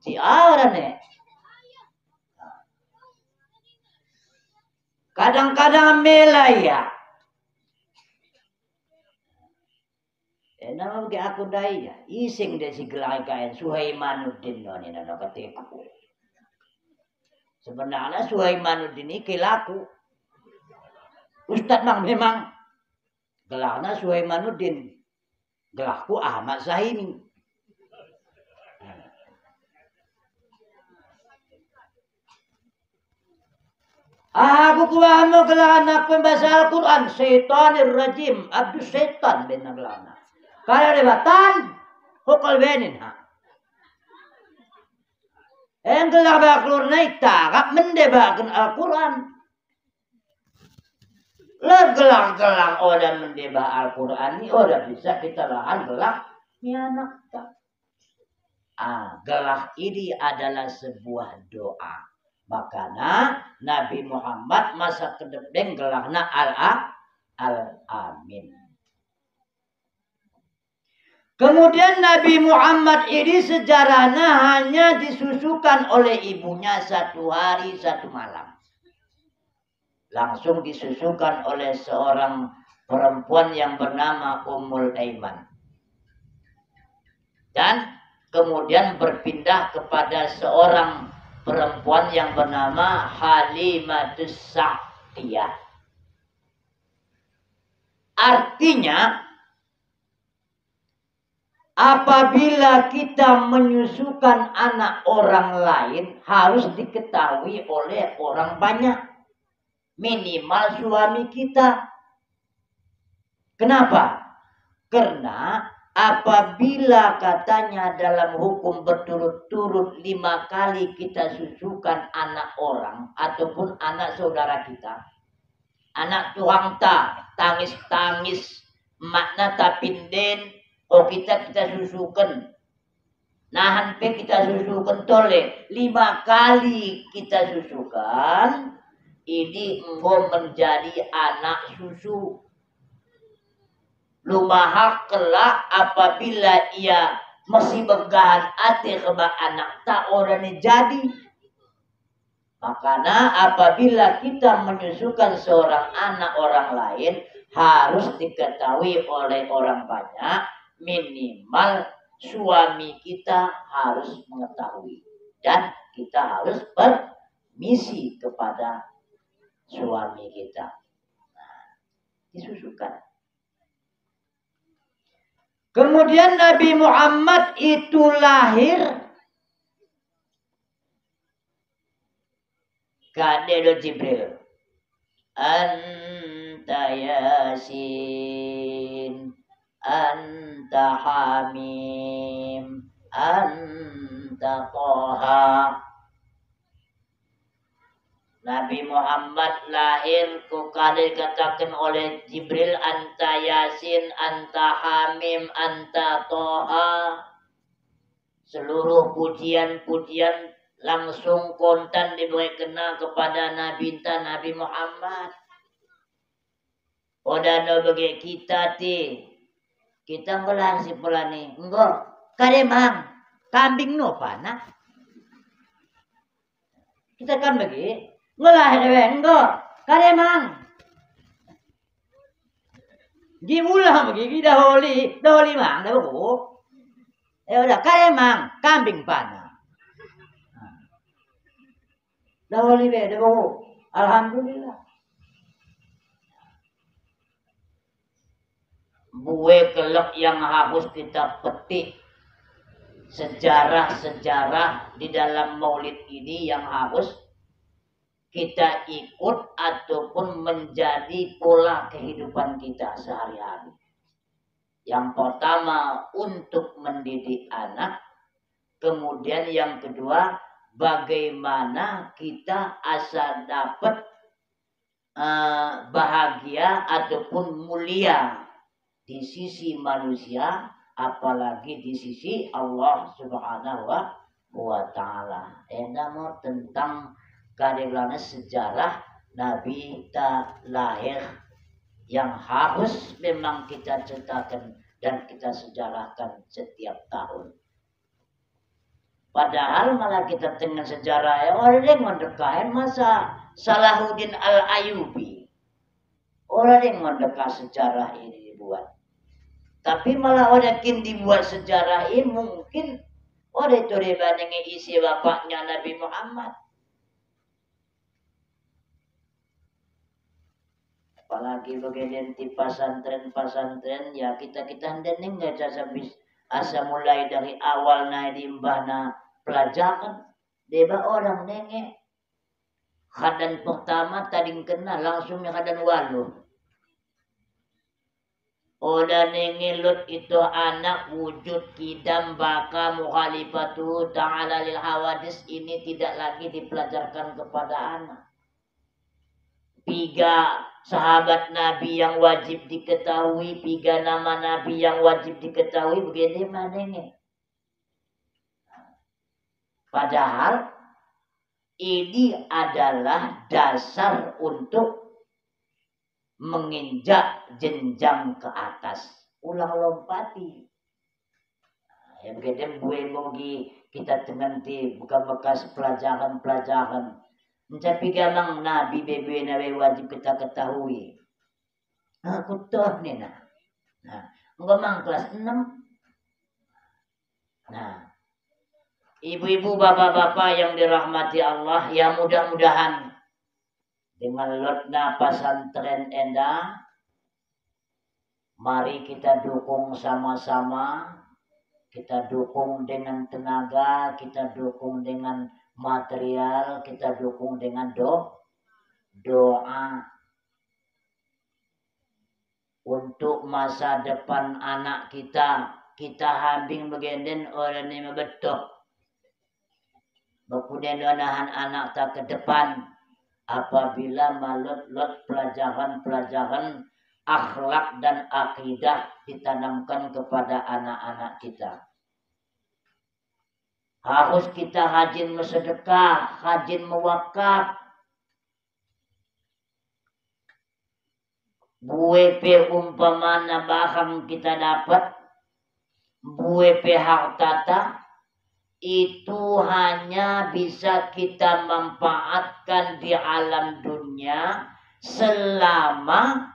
si Arane. Kadang-kadang melaya. Nama bagi aku daya. Ising de si gelai kain Suhaimanuddin noni nana ketiku. Sebenarnya Suhaimanuddin ini kilaku. Ustad memang gelarnya Suhaimanuddin. Gelarku Ahmad Zahimi. Aku kuwamu kelana pembaca Al-Quran Syaitanir Rajim Abdus Syaitan bin Naglana kalau debatan hukul benin enggelah baklur naik tarap mendebakan Al-Quran gelang-gelang orang mendebak Al-Quran ini orang bisa kita lahan gelang ini anak tak gelang ini adalah sebuah doa. Makanya Nabi Muhammad masa kedepeng gelahna Al-Amin. Kemudian Nabi Muhammad ini sejarahnya hanya disusukan oleh ibunya 1 hari 1 malam. Langsung disusukan oleh seorang perempuan yang bernama Ummul Aiman. Dan kemudian berpindah kepada seorang perempuan yang bernama Halimatus Sa'diyah. Artinya, apabila kita menyusukan anak orang lain harus diketahui oleh orang banyak. Minimal suami kita. Kenapa? Karena apabila katanya dalam hukum berturut-turut 5 kali kita susukan anak orang ataupun anak saudara kita. Anak tuang tangis-tangis, makna tapinden, kita susukan. Nahan pe kita susukan tole 5 kali kita susukan. Ini engkau menjadi anak susu. Lumahak kelak apabila ia masih begahan hati keba anak tak orang jadi. Makanya apabila kita menyusukan seorang anak orang lain harus diketahui oleh orang banyak. Minimal suami kita harus mengetahui. Dan kita harus bermisi kepada suami kita. Nah, disusukan. Kemudian Nabi Muhammad itu lahir kadelo Jibril. Anta Yasin, anta Hamim, anta Toha. Nabi Muhammad lahir kukali katakan oleh Jibril anta Yasin, anta Hamim, anta Toha. Seluruh pujian-pujian langsung kontan diberikan kepada Nabi Muhammad. Odano bagi kita ti. Kita ngelang si pelani. Enggak. Kademang. Kambing no pana. Kita kan bagi. Ngelahir enggak. Kademang. Gimulah bagi. Daholi mang. Dahulu. Udah. Kademang. Kambing pana. Daholi be. Dahulu. Alhamdulillah. Buwe kelak yang harus kita petik sejarah-sejarah di dalam maulid ini yang harus kita ikut ataupun menjadi pola kehidupan kita sehari-hari. Yang pertama untuk mendidik anak, kemudian yang kedua bagaimana kita asal dapat bahagia ataupun mulia di sisi manusia, apalagi di sisi Allah Subhanahu wa Ta'ala. Namun tentang kadang sejarah Nabi kita lahir yang harus memang kita ceritakan dan kita sejarahkan setiap tahun. Padahal malah kita dengan sejarah orang yang mendekahin masa Salahuddin Al-Ayyubi. Orang yang mendekat sejarah ini dibuat. Tapi malah orang yang dibuat sejarah ini mungkin orang itu dibandingin isi bapaknya Nabi Muhammad. Apalagi bagian di pasantren ya kita hendak nggak asa mulai dari awal naik dimbahna pelajaran deba orang nenge hadan pertama tadi kena langsung hadan walu. Oda nengelut itu anak wujud kidam baka mukhalifatu ta'ala lil hawadis ini tidak lagi dipelajarkan kepada anak. 3 sahabat Nabi yang wajib diketahui, 3 nama Nabi yang wajib diketahui begini manenge. Padahal ini adalah dasar untuk menginjak jenjang ke atas. Ulang lompati. Yang kedem gue mogi kita tenganti bukan bekas pelajaran-pelajaran. Tapi gamang Nabi bebe nawe wajib kita ketahui. Aku toh nih nah. Ngomong kelas 6. Nah, ibu-ibu, bapak-bapak yang dirahmati Allah, ya mudah-mudahan dengan lotna pesantren Enda, mari kita dukung sama-sama, kita dukung dengan tenaga, kita dukung dengan material, kita dukung dengan doa untuk masa depan anak kita. Kita hambing begenden orang ini betul. Kemudian nahan anak tak ke depan. Apabila malot-lot pelajaran-pelajaran akhlak dan akidah ditanamkan kepada anak-anak kita. Harus kita rajin bersedekah, rajin mewakaf. Buepe umpamana bahang kita dapat, buepe hartata, itu hanya bisa kita manfaatkan di alam dunia selama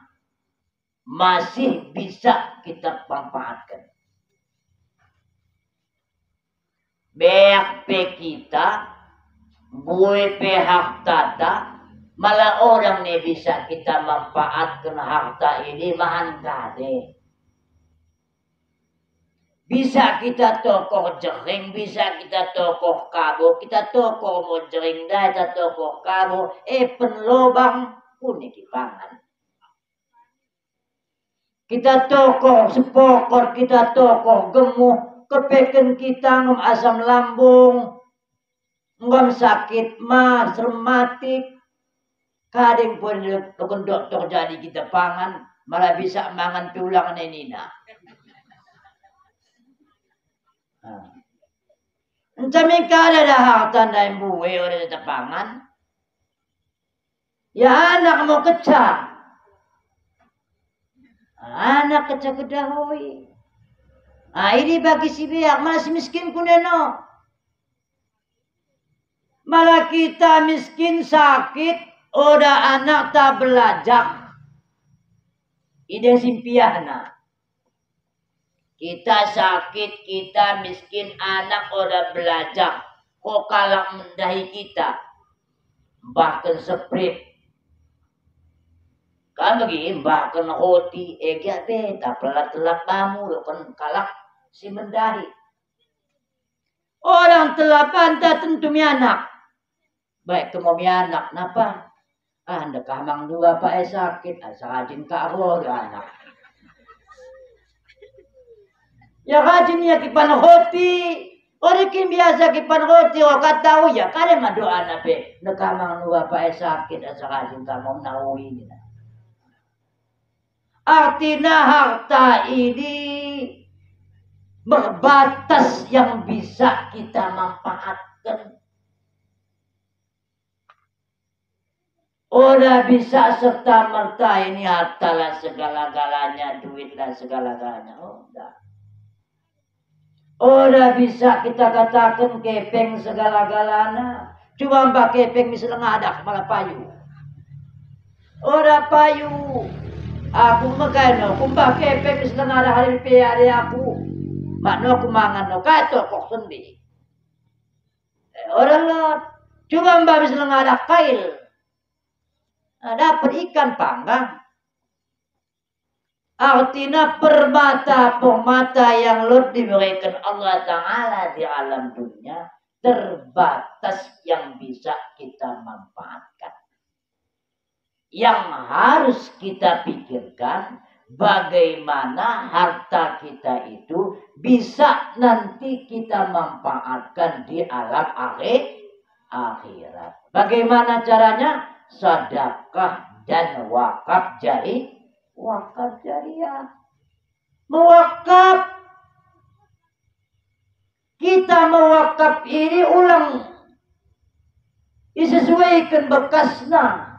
masih bisa kita manfaatkan. BP kita, BP hartata, malah orang nih bisa kita manfaatkan harta ini mahan kade. Bisa kita tokoh jering, bisa kita tokoh kabo, kita tokoh mau jering dah, kita tokoh kabo, penlobang pun dipangan. Kita tokoh sepokor, kita tokoh gemuh, kepeken kita ngom asam lambung, ngom sakit mah, rematik, kadang pun dokter jadi kita pangan, malah bisa mangan tulang nenina. Encami kada dah harta dan buwe orang tepangan. Ya anak mau kecah. Anak kecah kedahui. Ini bagi si biak masih miskin kuneno. Malah kita miskin sakit, oda anak tak belajar. Ide simpiahna. Kita sakit, kita miskin, anak udah belajar. Kok kalah mendahi kita. Bahkan sprint. Kan begini, bahkan hoti. Ega beta, pelat-telat kamu. Kan kalah si mendahi. Orang telah bantah tentu mi anak. Baik kemo mi anak, napa? Anda kamang dua pak sakit. Asal karo anak. Ya rajin ya kipan hoti. Orang kim biasa kipan hoti. O katahu ya. Kare ma doa nabe. Nakamang nuwa pa sakit. Asa rajin kamong nauwi. Artinya harta ini berbatas yang bisa kita manfaatkan. Udah bisa serta-merta ini harta lah segala-galanya. Duit lah segala-galanya. Udah. Udah bisa kita katakan kepeng segala-galanya. Cuma mbak kepeng misalnya ada malah payu. Udah payu. Aku makanya mbak kepeng misalnya ada hari piari aku. Makna aku mangan no kaito kok sendi. Orang lah. Cuma mbak misalnya ada kail. Dapat ikan panggang. Artinya permata yang diberikan Allah Ta'ala di alam dunia terbatas yang bisa kita manfaatkan. Yang harus kita pikirkan bagaimana harta kita itu bisa nanti kita manfaatkan di alam akhirat. Bagaimana caranya? Sedekah dan wakaf jari. Wakaf jariah. Mewakaf. Kita mewakaf ini ulang. Disesuaikan bekasnya.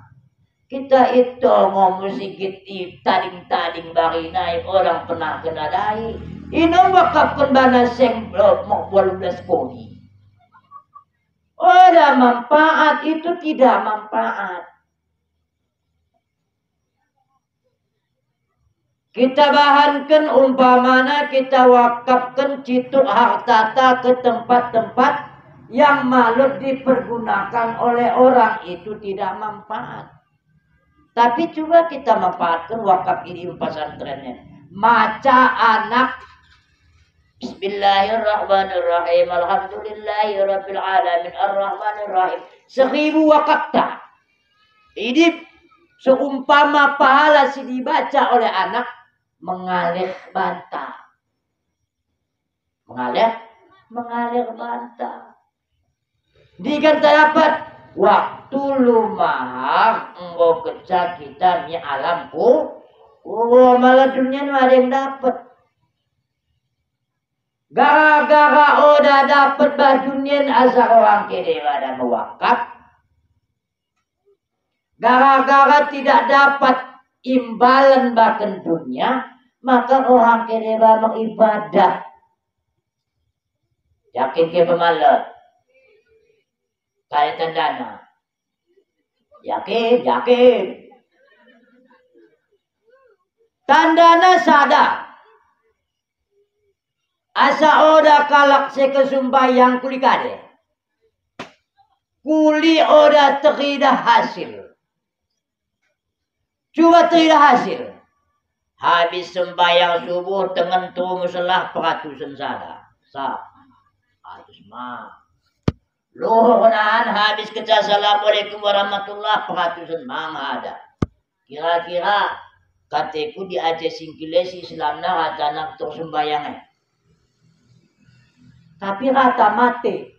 Kita itu ngomong sikit tading-tading barinai orang pernah kena dai. Ino wakapkan bana seng mau 12 kodi. Ada manfaat itu tidak manfaat. Kita bahankan umpamana kita wakafkan cituk hartata ke tempat-tempat yang malu dipergunakan oleh orang itu tidak manfaat. Tapi coba kita manfaatkan wakaf ini pesantrennya. Maca anak Bismillahirrahmanirrahim. Alhamdulillahirabbil alamin arrahmanirrahim. 1000 wakaf tak. Ini seumpama pahala si dibaca oleh anak mengalir bantah. Mengalir bantah. Dikata dapat waktu lumah engkau kecak kita ni alamku. Malah dunia ni ada yang dapat. Gara-gara udah dapat bajunya asal orang kiri pada mewakaf. Gara-gara tidak dapat imbalan bahkan dunia, maka orang kiri mengibadah. Yakin ke pemalas? Kaitan dana. Yakin. Tandana sadar. Asa oda kalak sekesumbayang kulikade. Kuli oda terida hasil. Coba terida hasil. Habis sembayang subuh dengan tu musalah peratusan sada. Habis mah. Luhunan habis kerja assalamualaikum warahmatullah peratusan mama ada. Kira-kira kataku di Aceh Singkilesi Islamna rata nak tersembayangnya. Tapi rata mati.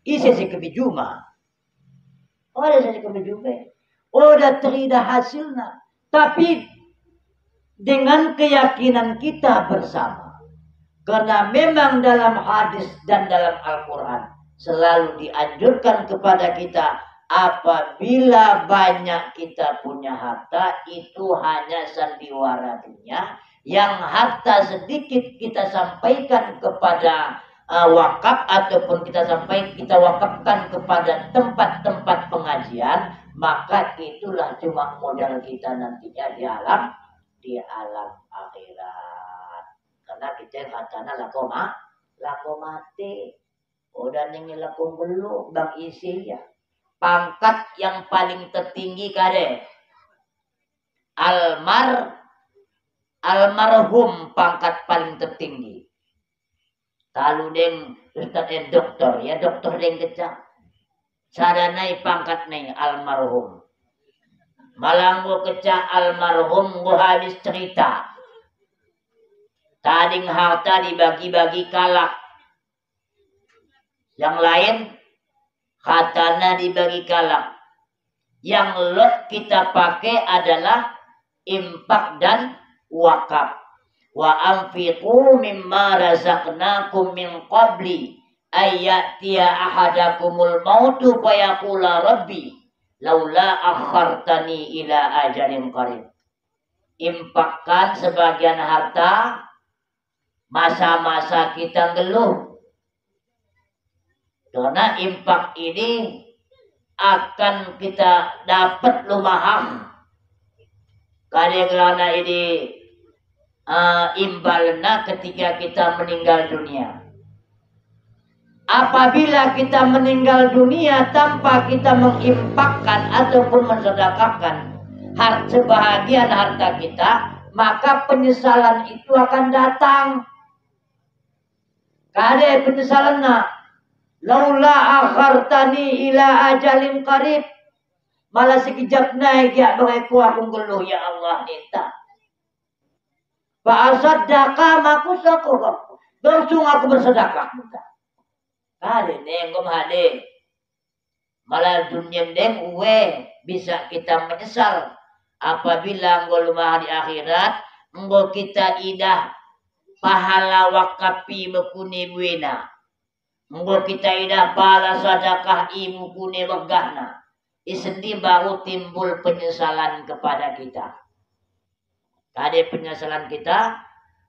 Isi si kebijuma. Ada si kebijuma. Udah terida hasilnya. Tapi dengan keyakinan kita bersama. Karena memang dalam hadis dan dalam Al-Quran selalu dianjurkan kepada kita. Apabila banyak kita punya harta, itu hanya sandiwara dunia. Yang harta sedikit kita sampaikan kepada wakaf ataupun kita wakafkan kepada tempat-tempat pengajian, maka itulah cuma modal kita nantinya di alam akhirat. Karena kita katanya lako mati. Udah nengin lako belum bang isi ya. Pangkat yang paling tertinggi kade almarhum pangkat paling tertinggi. Kalau deng ustaz doktor ya doktor deng kecak. Sadanai pangkat nai almarhum. Malang gua kecak almarhum gua habis cerita. Tading harta dibagi-bagi kalak. Yang lain katana dibagi kalak. Yang lot kita pakai adalah impak dan wakaf. Wa anfiqu mimma razaqnakum min qabli ayyatiya ahadakumul mautu fayaqula rabbi laula akhartani ila ajalin qarib. Impakkan sebagian harta masa-masa kita ngeluh. Karena impak ini akan kita dapat lumaham. Karena ini imbalna ketika kita meninggal dunia. Apabila kita meninggal dunia tanpa kita mengimpakkan ataupun mensedekahkan sebahagian harta kita, maka penyesalan itu akan datang. Kade penyesalanna laula akhartani ila ajalin qarib. Malah sekejap naik ya bereku aku ngeluh ya Allah minta. Ba'asadaka maku sakuh. Langsung aku bersedekah. Kade nengom hade. Malah dunia deng uwe bisa kita menyesal apabila engkau lumah di akhirat engkau kita idah pahala wakapi mekune buena. Engkau kita idah pahala sedekah imu kune begahna. Isenti baru timbul penyesalan kepada kita. Tadi penyesalan kita,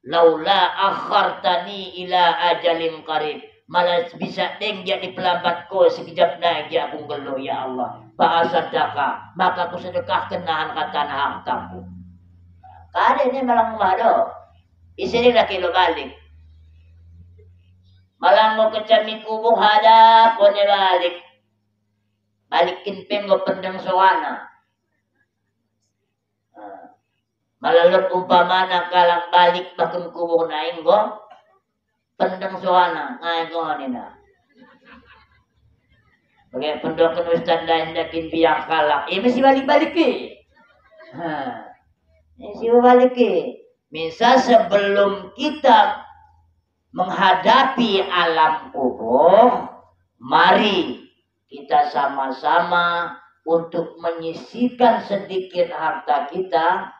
laula akhartani ila ajalin qarib. Malah bisa deng dia dipelambatku sekejap naik dia aku gelo ya Allah. Ba'asadaka, maka aku sedekahkan nahan kata hartaku. Kade ini malang mado. Isini laki lo balik. Malang mo kecami kubung hadap ko balik. Balikin pengo pendang sowana. Malalot umpamana kalak balik bakun kubung naing go. Pendang sowana. Ngayon ko nina. Oke, pendokan ustad lain dakin biak kalak. Mesti balik-balik ke. Mesti balik ke. Misal sebelum kita menghadapi alam kubur, mari kita sama-sama untuk menyisihkan sedikit harta kita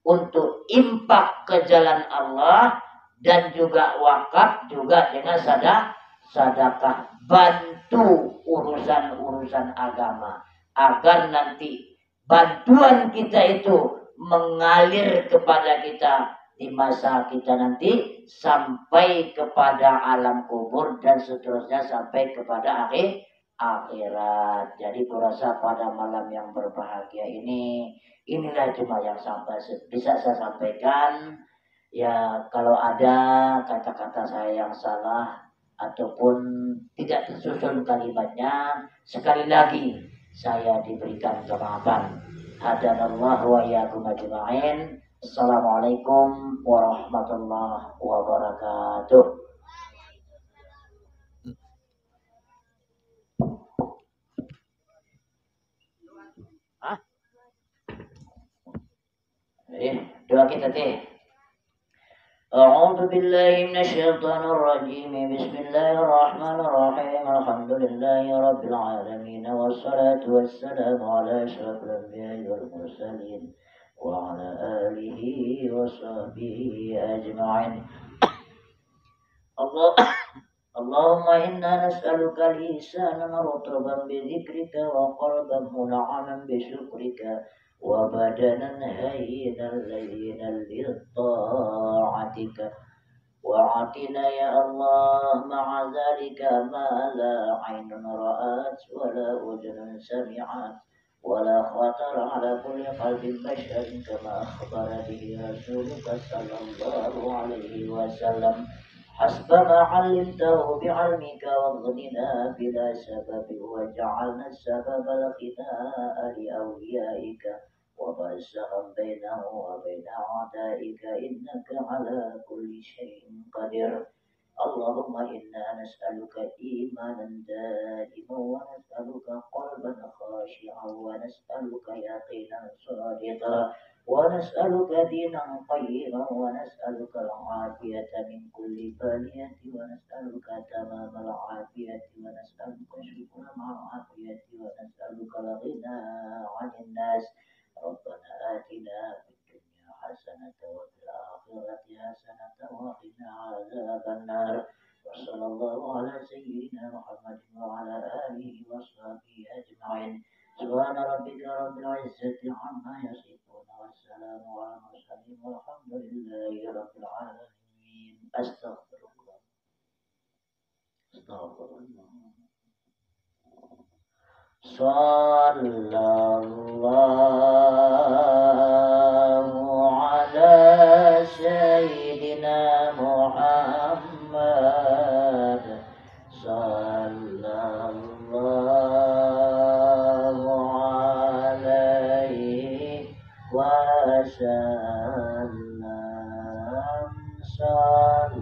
untuk infak ke jalan Allah dan juga wakaf juga dengan sedekah. Bantu urusan-urusan agama agar nanti bantuan kita itu mengalir kepada kita di masa kita nanti sampai kepada alam kubur dan seterusnya sampai kepada akhirat. Jadi kurasa pada malam yang berbahagia ini, inilah cuma yang bisa saya sampaikan. Ya kalau ada kata-kata saya yang salah ataupun tidak tersusun kalimatnya, sekali lagi saya diberikan kemaafan. Hadanallahu wa iyyakum ajma'in. Assalamualaikum warahmatullahi wabarakatuh. Doa kita teh. أعوذ بالله من الشيطان الرجيم بسم الله الرحمن الرحيم الحمد لله رب العالمين والصلاة والسلام على أشرف الأنبياء والمرسلين وعلى آله وصحبه أجمعين اللهم إنا نسألك لسانا رطبا بذكرك وقلبا منعما بشكرك وبدنا هينا لينا لطاعتك وعطنا يا الله مع ذلك ما لا عين رأت ولا أذن سمعت ولا خطر على كل قلب بشر كما أخبر به رسولك صلى الله عليه وسلم حسب ما علمته بعلمك واغننا بلا سبب وجعلنا السبب الخناء لأوليائك وبرزخا بينه وبين أعدائك إنك على كل شيء قدير اللهم إنا نسألك إيمانا دائما ونسألك قلبا خاشعا ونسألك يقينا صادقا ونسألك دينا قيما ونسألك العافية من كل بلية ونسألك تمام العافية ونسألك شكر مع العافية ونسألك الغنى عن الناس ربنا آتنا في الدنيا حسنة وفي الآخرة حسنة وقنا عذاب النار وصلى الله على سيدنا محمد وعلى آله وصحبه أجمعين سبحان ربك رب العزة عما يصفون والسلام على المرسلين والحمد لله رب العالمين أستغفر الله صلى الله على سيدنا محمد صلى الله عليه وسلم صلى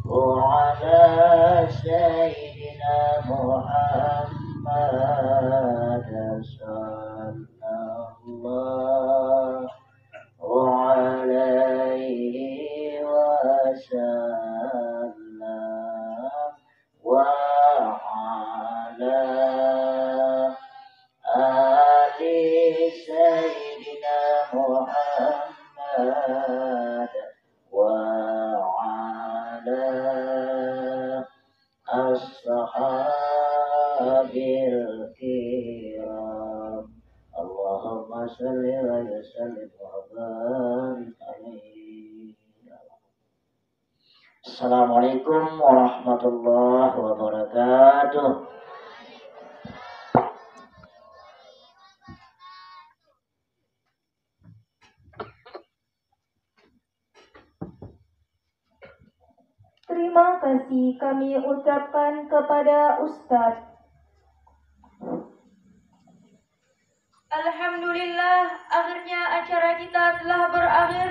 الله على سيدنا محمد صلى الله عليه وسلم وعلى آل سيدنا محمد وعلى أصحاب ashabil kiram. Allahumma salli wa sallim wa barik alaihi. Assalamualaikum warahmatullahi wabarakatuh. Terima kasih kami ucapkan kepada Ustadz. Alhamdulillah, akhirnya acara kita telah berakhir.